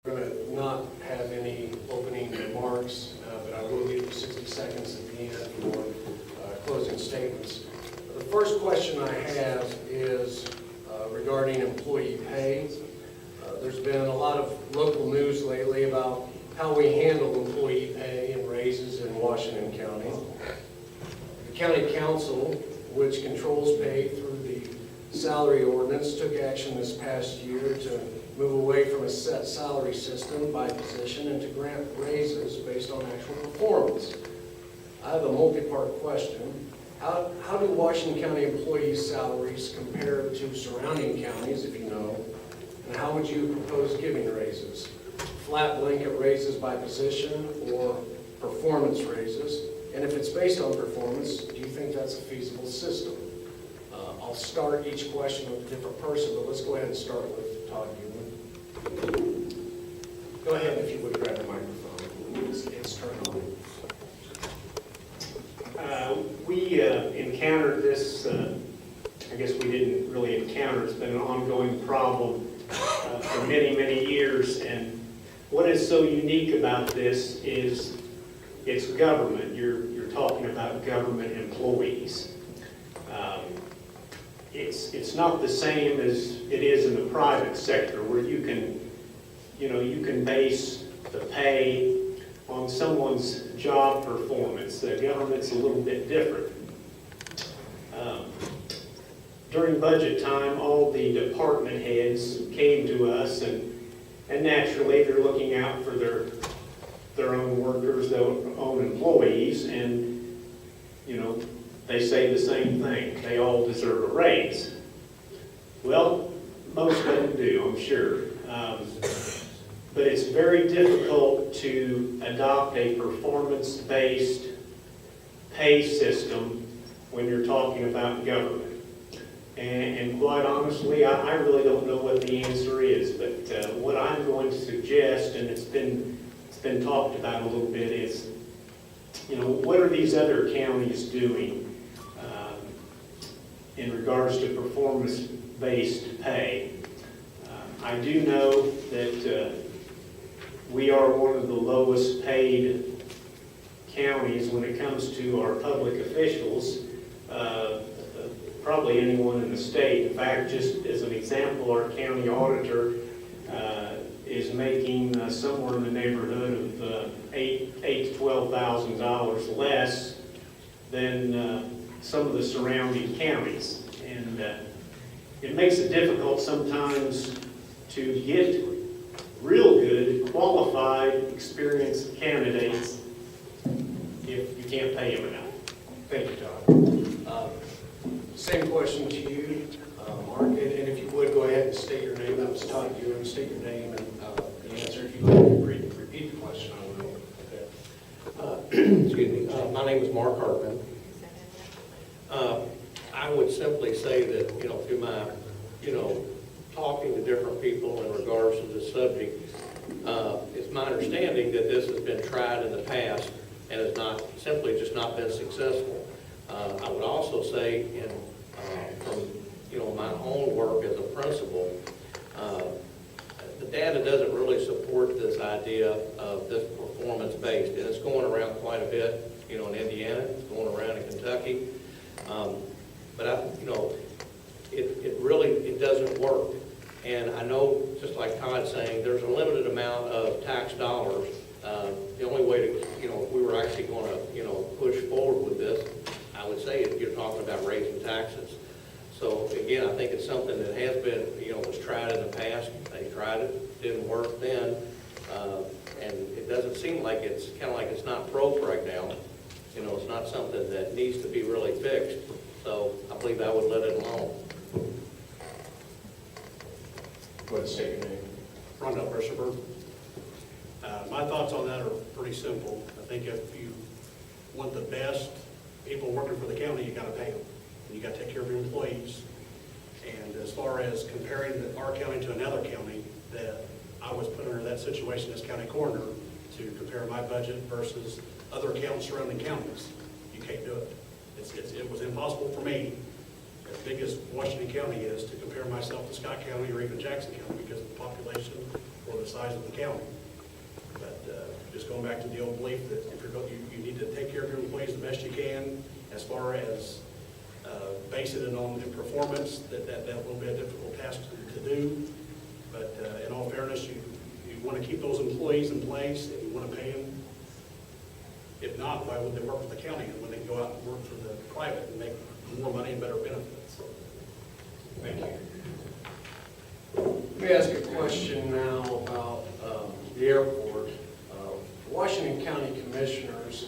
I'm going to not have any opening remarks, but I will give you 60 seconds at the end for closing statements. The first question I have is regarding employee pay. There's been a lot of local news lately about how we handle employee pay and raises in Washington County. The County Council, which controls pay through the salary ordinance, took action this past year to move away from a set salary system by position and to grant raises based on actual performance. I have a multi-part question. How do Washington County employees' salaries compare to surrounding counties, if you know? And how would you propose giving raises? Flat blanket raises by position or performance raises? And if it's based on performance, do you think that's a feasible system? I'll start each question with a different person, but let's go ahead and start with Todd Newman. Go ahead if you would grab the microphone. It's turned on. We encountered this, I guess we didn't really encounter, it's been an ongoing problem for many, many years. And what is so unique about this is it's government. You're talking about government employees. It's not the same as it is in the private sector, where you can base the pay on someone's job performance. The government's a little bit different. During budget time, all the department heads came to us, and naturally they're looking out for their own workers, their own employees, and they say the same thing. They all deserve a raise. Well, most of them do, I'm sure. But it's very difficult to adopt a performance-based pay system when you're talking about government. And quite honestly, I really don't know what the answer is, but what I'm going to suggest, and it's been talked about a little bit, is what are these other counties doing in regards to performance-based pay? I do know that we are one of the lowest paid counties when it comes to our public officials, probably anyone in the state. In fact, just as an example, our county auditor is making somewhere in the neighborhood of $8,000 to $12,000 less than some of the surrounding counties. And it makes it difficult sometimes to get real good, qualified, experienced candidates if you can't pay them enough. Thank you, Todd. Same question to you, Mark, and if you would, go ahead and state your name. That was Todd Newman. State your name and the answer. If you'd like to repeat the question, I will. Okay. Excuse me. My name is Mark Hartman. I would simply say that, through my, talking to different people in regards to this subject, it's my understanding that this has been tried in the past and has simply just not been successful. I would also say, from my own work as a principal, the data doesn't really support this idea of this performance-based, and it's going around quite a bit, in Indiana, it's going around in Kentucky. But it doesn't work. And I know, just like Todd's saying, there's a limited amount of tax dollars. The only way to, if we were actually going to, push forward with this, I would say if you're talking about raising taxes. So again, I think it's something that has been, was tried in the past. They tried it, didn't work then, and it doesn't seem like it's kind of like it's not broke right now. It's not something that needs to be really fixed. So I believe I would let it alone. Go ahead and state your name. Rondell Brishaber. My thoughts on that are pretty simple. I think if you want the best people working for the county, you got to pay them. And you got to take care of your employees. And as far as comparing our county to another county, that I was put under that situation as county coroner to compare my budget versus other surrounding counties, you can't do it. It was impossible for me, as big as Washington County is, to compare myself to Scott County or even Jackson County because of the population for the size of the county. But just going back to the old belief that if you're you need to take care of your employees the best you can, as far as basing it on the performance, that will be a difficult task to do. But in all fairness, you want to keep those employees in place, and you want to pay them. If not, why would they work for the county when they can go out and work for the private and make more money and better benefits? Thank you. Let me ask a question now about the airport. Washington County Commissioners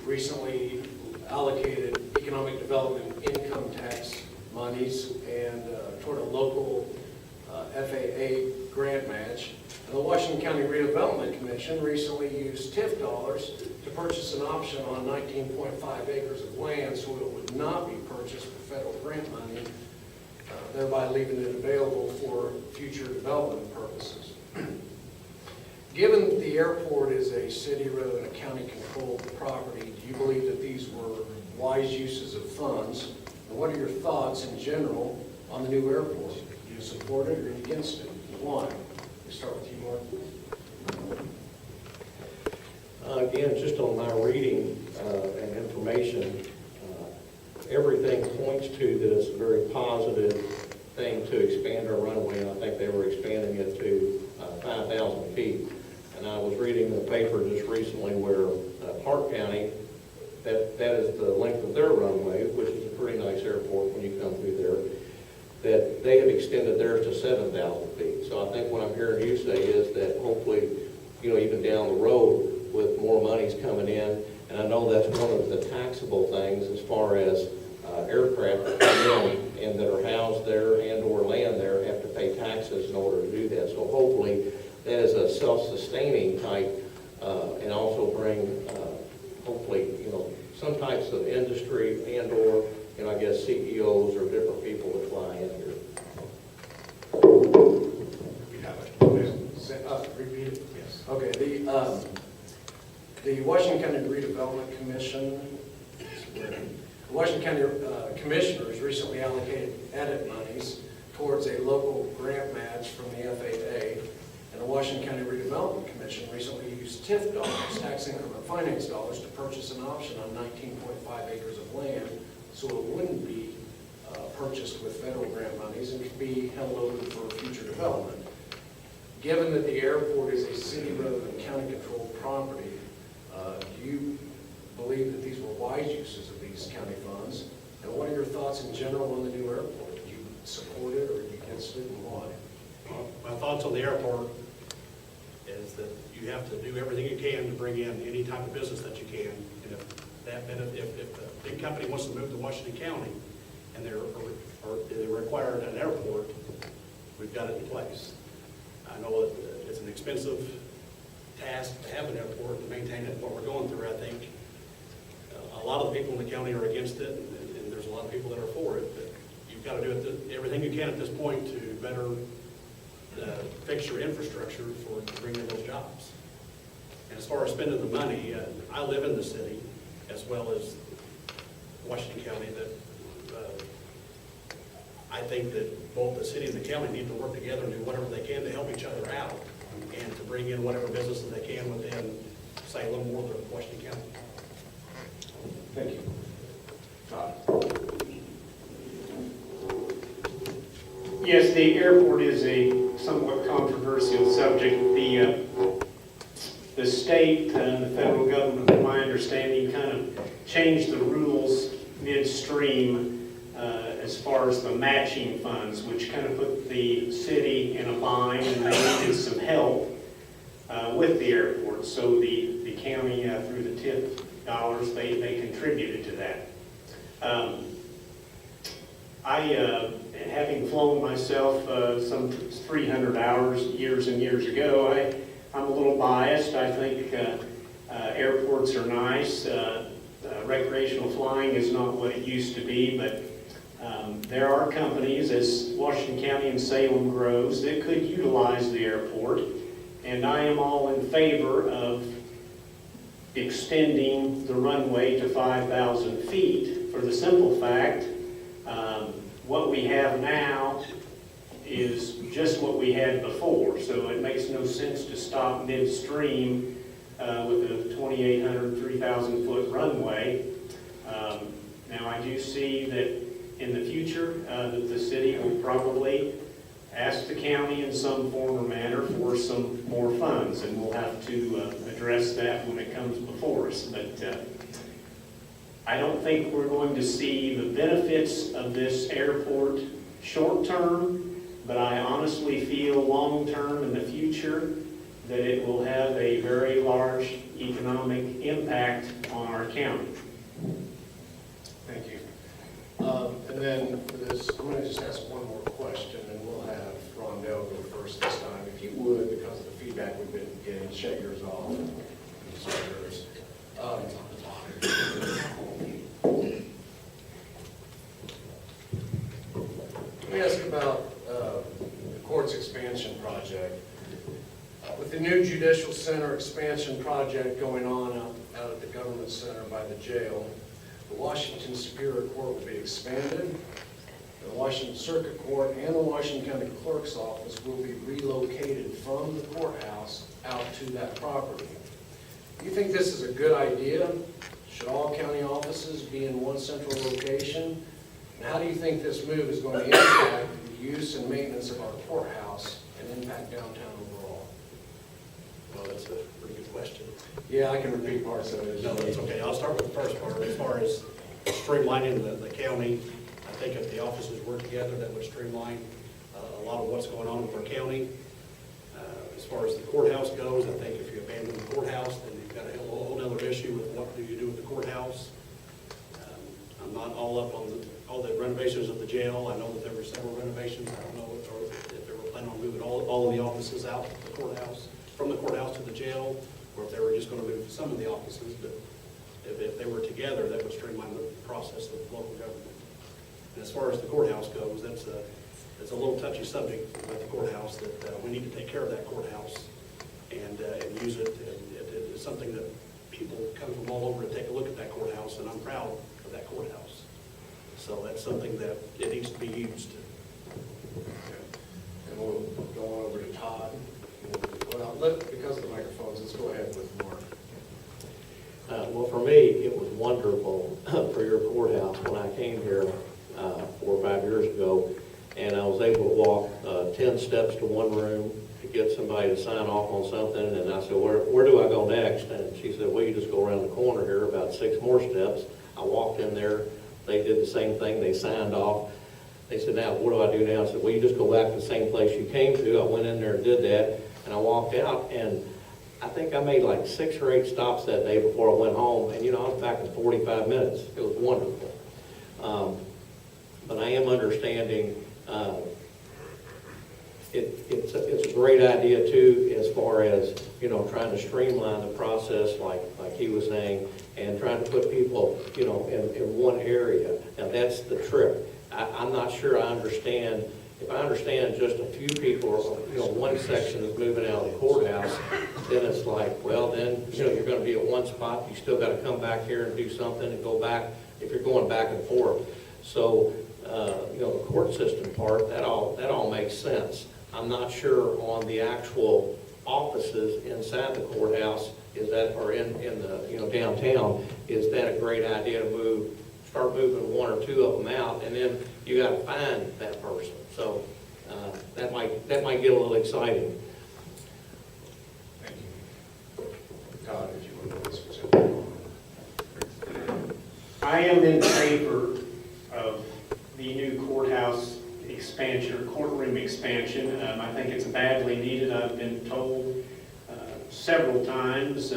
recently allocated economic development income tax monies and toward a local FAA grant match. And the Washington County Redevelopment Commission recently used TIF dollars to purchase an option on 19.5 acres of land so it would not be purchased with federal grant money, thereby leaving it available for future development purposes. Given that the airport is a city rather than a county-controlled property, do you believe that these were wise uses of funds? And what are your thoughts in general on the new airport? Do you support it or against it? Why? We start with you, Mark. Again, just on my reading and information, everything points to that it's a very positive thing to expand our runway. And I think they were expanding it to 5,000 feet. And I was reading in the paper just recently where Park County, that is the length of their runway, which is a pretty nice airport when you come through there, that they have extended theirs to 7,000 feet. So I think what I'm hearing you say is that hopefully, even down the road with more monies coming in, and I know that's one of the taxable things as far as aircraft that come in and that are housed there and or land there have to pay taxes in order to do that. So hopefully that is a self-sustaining type and also bring hopefully some types of industry and or I guess CEOs or different people that fly in here. Repeat it. Yes. Okay, the Washington County Redevelopment Commission, the Washington County Commissioners recently allocated edit monies towards a local grant match from the FAA, and the Washington County Redevelopment Commission recently used TIF dollars, tax increment finance dollars, to purchase an option on 19.5 acres of land so it wouldn't be purchased with federal grant monies and could be held open for future development. Given that the airport is a city rather than county-controlled property, do you believe that these were wise uses of these county funds? And what are your thoughts in general on the new airport? Do you support it or are you against it, and why? My thoughts on the airport is that you have to do everything you can to bring in any type of business that you can. And if the big company wants to move to Washington County and they require an airport, we've got it in place. I know that it's an expensive task to have an airport and maintain it. What we're going through, I think, a lot of the people in the county are against it, and there's a lot of people that are for it. But you've got to do everything you can at this point to better fix your infrastructure to bring in those jobs. And as far as spending the money, I live in the city as well as Washington County. I think that both the city and the county need to work together and do whatever they can to help each other out and to bring in whatever businesses they can within Salem or the Washington County. Thank you. Todd. Yes, the airport is a somewhat controversial subject. The state and the federal government, in my understanding, kind of changed the rules midstream as far as the matching funds, which kind of put the city in a bind, and they needed some help with the airport. So the county, through the TIP dollars, they contributed to that. Having flown myself some 300 hours years and years ago, I'm a little biased. I think airports are nice. Recreational flying is not what it used to be, but there are companies, as Washington County and Salem grows, that could utilize the airport, and I am all in favor of extending the runway to 5,000 feet for the simple fact what we have now is just what we had before, so it makes no sense to stop midstream with a 2,800, 3,000 foot runway. Now, I do see that in the future, that the city will probably ask the county in some form or manner for some more funds, and we'll have to address that when it comes before us. But I don't think we're going to see the benefits of this airport short-term, but I honestly feel long-term in the future that it will have a very large economic impact on our county. Thank you. And then for this, I'm going to just ask one more question, and we'll have Rondell go first this time. If you would, because of the feedback we've been getting, shut yours off. Shut yours. Let me ask about the court's expansion project. With the new judicial center expansion project going on out at the government center by the jail, the Washington Superior Court will be expanded. The Washington Circuit Court and the Washington County Clerk's Office will be relocated from the courthouse out to that property. Do you think this is a good idea? Should all county offices be in one central location? And how do you think this move is going to impact the use and maintenance of our courthouse and impact downtown overall? Well, that's a pretty good question. Yeah, I can repeat parts of it. No, that's okay. I'll start with the first part. As far as streamlining the county, I think if the offices work together, that would streamline a lot of what's going on with our county. As far as the courthouse goes, I think if you abandon the courthouse, then you've got a whole other issue with what do you do with the courthouse. I'm not all up on all the renovations of the jail. I know that there were several renovations. I don't know if they were planning on moving all of the offices out of the courthouse, from the courthouse to the jail, or if they were just going to move some of the offices. But if they were together, that would streamline the process of local government. And as far as the courthouse goes, that's a little touchy subject with the courthouse, that we need to take care of that courthouse and use it. It's something that people come from all over to take a look at that courthouse, and I'm proud of that courthouse. So that's something that it needs to be used. And we'll go on over to Todd. Well, because of the microphones, let's go ahead with Mark. Well, for me, it was wonderful for your courthouse when I came here 4 or 5 years ago, and I was able to walk 10 steps to one room to get somebody to sign off on something, and I said, where do I go next? And she said, well, you just go around the corner here about 6 more steps. I walked in there, they did the same thing, they signed off. They said, now, what do I do now? I said, well, you just go back to the same place you came to. I went in there and did that, and I walked out, and I think I made like 6 or 8 stops that day before I went home, and I was back in 45 minutes. It was wonderful. But I am understanding it's a great idea too, as far as trying to streamline the process, like he was saying, and trying to put people in one area. Now that's the trick. I'm not sure I understand. If I understand just a few people, one section is moving out of the courthouse, then it's like, well, then you're going to be at one spot. You still got to come back here and do something and go back if you're going back and forth. So the court system part, that all makes sense. I'm not sure on the actual offices inside the courthouse, or in the downtown, is that a great idea to start moving 1 or 2 of them out, and then you got to find that person. So that might get a little exciting. Thank you. Todd, did you want to specific? I am in favor of the new courthouse expansion, or courtroom expansion. I think it's badly needed. I've been told several times,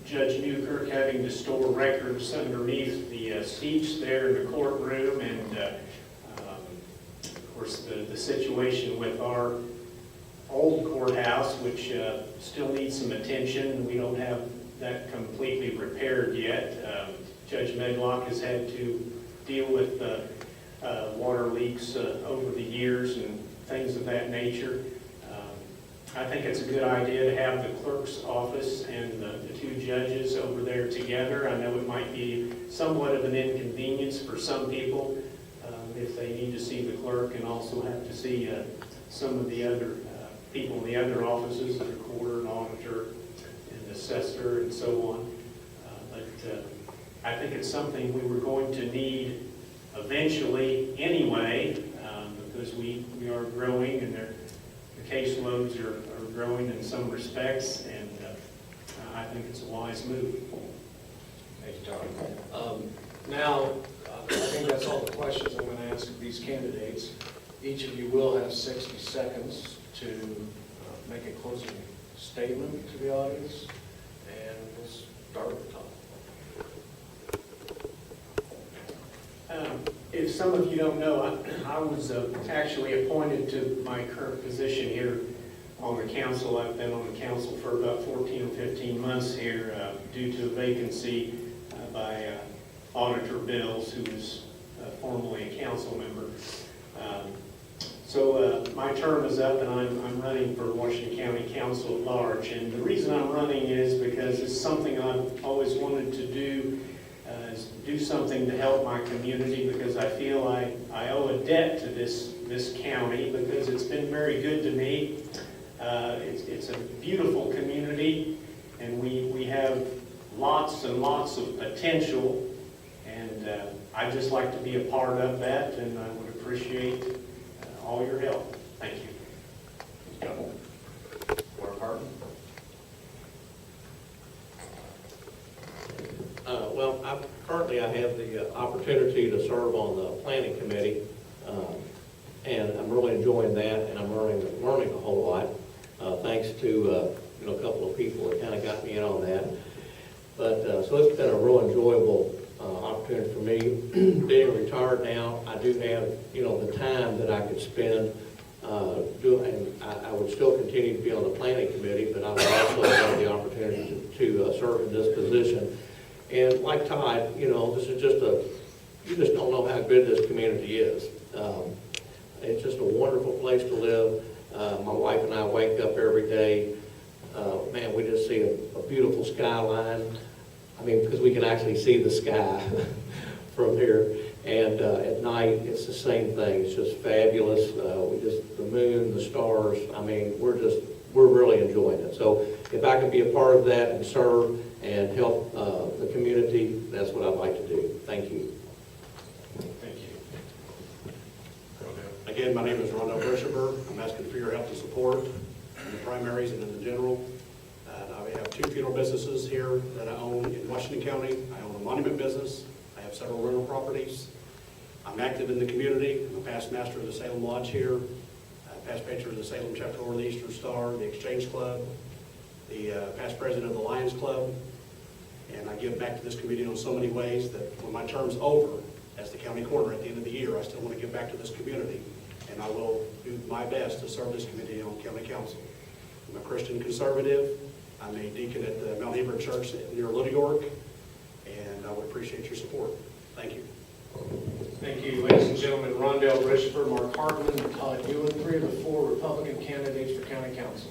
Judge Newkirk having to store records underneath the seats there in the courtroom, and of course the situation with our old courthouse, which still needs some attention. We don't have that completely repaired yet. Judge Medlock has had to deal with water leaks over the years and things of that nature. I think it's a good idea to have the clerk's office and the 2 judges over there together. I know it might be somewhat of an inconvenience for some people if they need to see the clerk and also have to see some of the other people in the other offices, the recorder and auditor and assessor and so on. But I think it's something we were going to need eventually anyway, because we are growing and the caseloads are growing in some respects, and I think it's a wise move. Thank you, Tom. Now, I think that's all the questions I'm going to ask of these candidates. Each of you will have 60 seconds to make a closing statement to the audience, and we'll start with Tom. If some of you don't know, I was actually appointed to my current position here on the council. I've been on the council for about 14 or 15 months here due to a vacancy by Auditor Bills, who was formerly a council member. So my term is up, and I'm running for Washington County Council at large. And the reason I'm running is because it's something I've always wanted to do, is do something to help my community, because I feel I owe a debt to this county, because it's been very good to me. It's a beautiful community, and we have lots and lots of potential, and I'd just like to be a part of that, and I would appreciate all your help. Thank you. Mark Harden. Well, currently I have the opportunity to serve on the planning committee, and I'm really enjoying that, and I'm learning a whole lot, thanks to a couple of people that kind of got me in on that. But so it's been a real enjoyable opportunity for me. Being retired now, I do have the time that I could spend doing. I would still continue to be on the planning committee, but I would also have the opportunity to serve in this position. And like Todd, this is you just don't know how good this community is. It's just a wonderful place to live. My wife and I wake up every day. Man, we just see a beautiful skyline. I mean, because we can actually see the sky from here. And at night, it's the same thing. It's just fabulous. The moon, the stars. I mean, we're really enjoying it. So if I can be a part of that and serve and help the community, that's what I'd like to do. Thank you. Thank you. Again, my name is Rondo Brishaber. I'm asking for your help and support in the primaries and in the general. I have 2 funeral businesses here that I own in Washington County. I own a monument business. I have several rental properties. I'm active in the community. I'm a past master of the Salem Lodge here, past patron of the Salem Chapter Order of the Eastern Star, the Exchange Club, the past president of the Lions Club. And I give back to this community in so many ways that when my term's over as the county coroner at the end of the year, I still want to give back to this community. And I will do my best to serve this community on county council. I'm a Christian conservative. I'm a deacon at the Mount Hebron Church near Little York, and I would appreciate your support. Thank you. Thank you, ladies and gentlemen. Rondell Brishaber, Mark Hartman, and Todd Ewan, 3 of the 4 Republican candidates for county council.